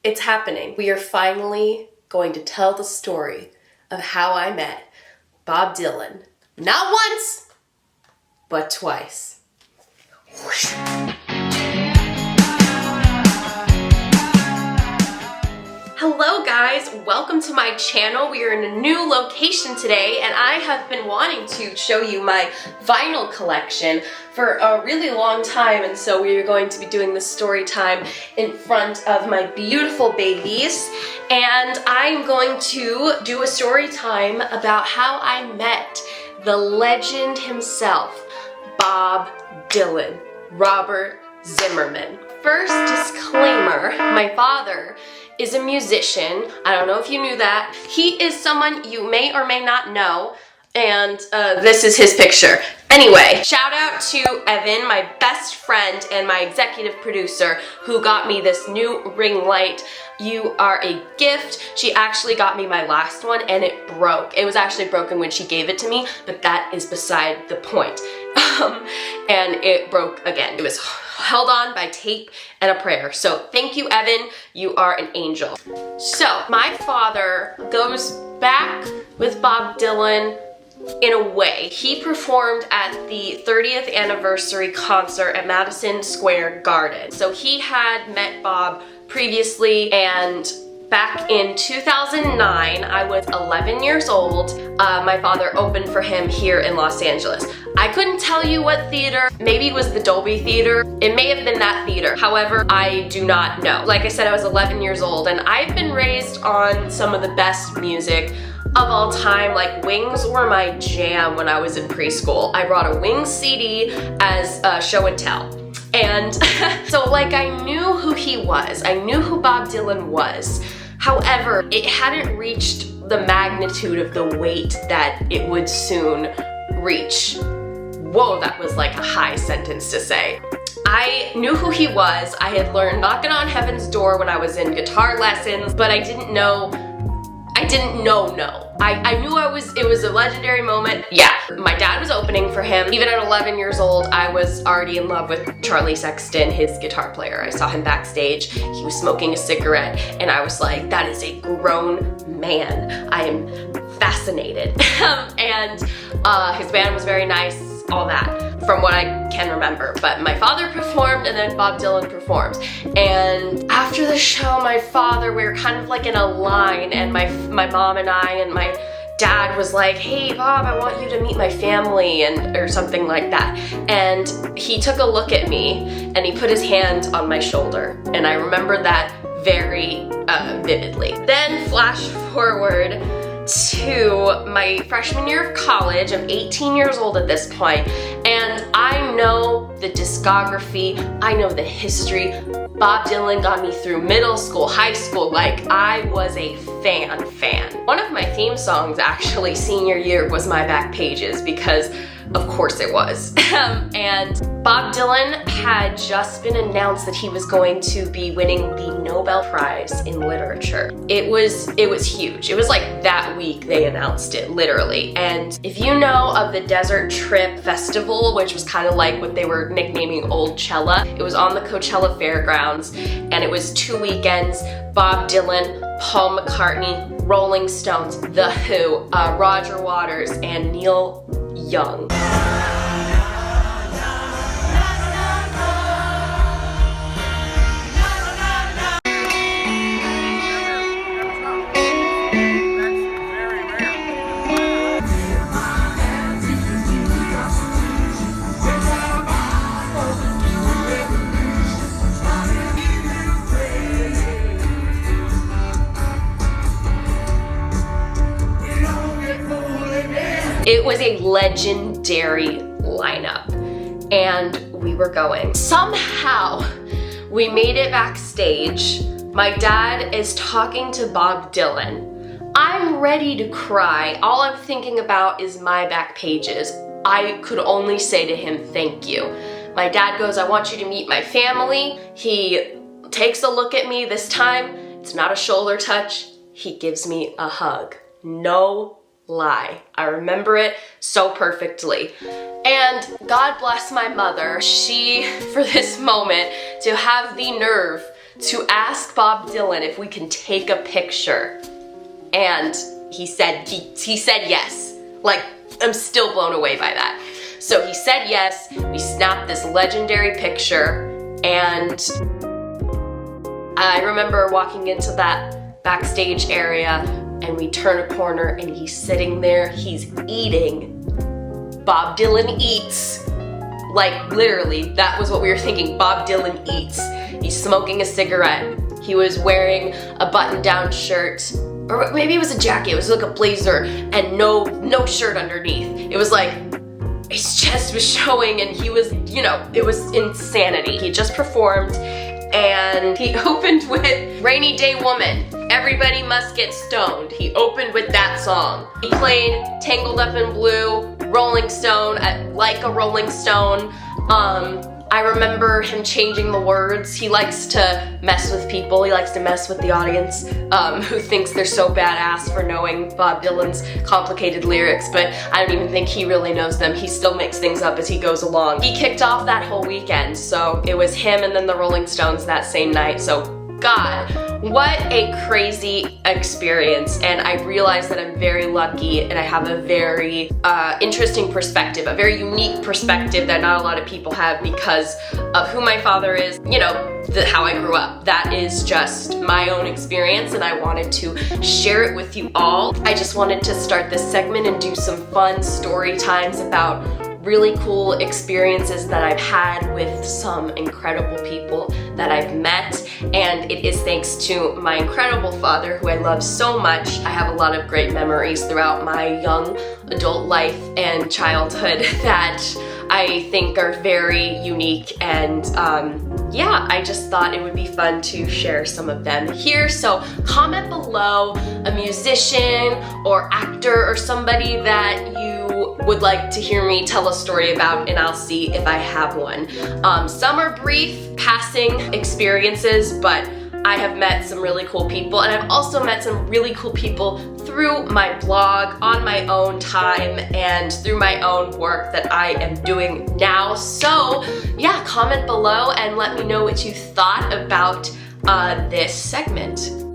It's happening. We are finally going to tell the story of how I met Bob Dylan. Not once, but twice. Hello guys, welcome to my channel. We are in a new location today and I have been wanting to show you my vinyl collection for a really long time, and so we are going to be doing this story time in front of my beautiful babies, and I'm going to do a story time about how I met the legend himself, Bob Dylan, Robert Zimmerman. First disclaimer, my father is a musician. I don't know if you knew that. He is someone you may or may not know, and this is his picture. Anyway, shout out to Evan, my best friend and my executive producer, who got me this new ring light. You are a gift. She actually got me my last one and it broke. It was actually broken when she gave it to me, but that is beside the point. And it broke again. It was held on by tape and a prayer. So thank you, Evan. You are an angel. So my father goes back with Bob Dylan in a way. He performed at the 30th anniversary concert at Madison Square Garden. So he had met Bob previously, and back in 2009, I was 11 years old. My father opened for him here in Los Angeles. I couldn't tell you what theater. Maybe it was the Dolby Theater. It may have been that theater. However, I do not know. Like I said, I was 11 years old, and I've been raised on some of the best music of all time. Like, Wings were my jam when I was in preschool. I brought a Wings CD as a show and tell. And so like, I knew who he was. I knew who Bob Dylan was. However, it hadn't reached the magnitude of the weight that it would soon reach. Whoa, that was like a high sentence to say. I knew who he was. I had learned Knockin' on Heaven's Door when I was in guitar lessons, but I didn't know. I knew it was a legendary moment. Yeah, my dad was opening for him. Even at 11 years old, I was already in love with Charlie Sexton, his guitar player. I saw him backstage. He was smoking a cigarette, and I was like, that is a grown man. I am fascinated. And his band was very nice, all that, from what I can remember. But my father performed, and then Bob Dylan performed. And after the show, my father, we were kind of like in a line, and my mom and I and my dad was like, hey Bob, I want you to meet my family, or something like that. And he took a look at me and he put his hand on my shoulder, and I remember that very vividly. Then flash forward to my freshman year of college. I'm 18 years old at this point, and I know the discography, I know the history. Bob Dylan got me through middle school, high school. Like, I was a fan. One of my theme songs, actually, senior year, was My Back Pages, because of course it was. And Bob Dylan had just been announced that he was going to be winning the Nobel Prize in Literature. It was huge. It was like that week they announced it, literally. And if you know of the Desert Trip Festival, which was kind of like what they were nicknaming Oldchella, it was on the Coachella Fairgrounds, and it was 2 weekends. Bob Dylan, Paul McCartney, Rolling Stones, The Who, Roger Waters, and Neil Young. It was a legendary lineup, and we were going. Somehow, we made it backstage. My dad is talking to Bob Dylan. I'm ready to cry. All I'm thinking about is My Back Pages. I could only say to him, thank you. My dad goes, I want you to meet my family. He takes a look at me. This time, it's not a shoulder touch. He gives me a hug. No lie. I remember it so perfectly. And God bless my mother. She, for this moment, to have the nerve to ask Bob Dylan if we can take a picture. And he said yes. Like, I'm still blown away by that. So he said yes, we snapped this legendary picture, and I remember walking into that backstage area, and we turn a corner and he's sitting there, he's eating. Bob Dylan eats. Like, literally, that was what we were thinking. Bob Dylan eats. He's smoking a cigarette. He was wearing a button-down shirt, or maybe it was a jacket. It was like a blazer and no shirt underneath. It was like his chest was showing, and he was, you know, it was insanity. He just performed, and he opened with Rainy Day Woman. Everybody Must Get Stoned. He opened with that song. He played Tangled Up in Blue, Rolling Stone, Like a Rolling Stone. I remember him changing the words. He likes to mess with people. He likes to mess with the audience who thinks they're so badass for knowing Bob Dylan's complicated lyrics, but I don't even think he really knows them. He still makes things up as he goes along. He kicked off that whole weekend, so it was him and then the Rolling Stones that same night. So God, what a crazy experience, and I realize that I'm very lucky and I have a very interesting perspective, a very unique perspective that not a lot of people have because of who my father is, you know, how I grew up. That is just my own experience, and I wanted to share it with you all. I just wanted to start this segment and do some fun story times about really cool experiences that I've had with some incredible people that I've met, and it is thanks to my incredible father who I love so much. I have a lot of great memories throughout my young adult life and childhood that I think are very unique, and yeah, I just thought it would be fun to share some of them here. So comment below a musician or actor or somebody that you would like to hear me tell a story about, and I'll see if I have one. Some are brief, passing experiences, but I have met some really cool people, and I've also met some really cool people through my blog, on my own time, and through my own work that I am doing now. So yeah, comment below and let me know what you thought about this segment.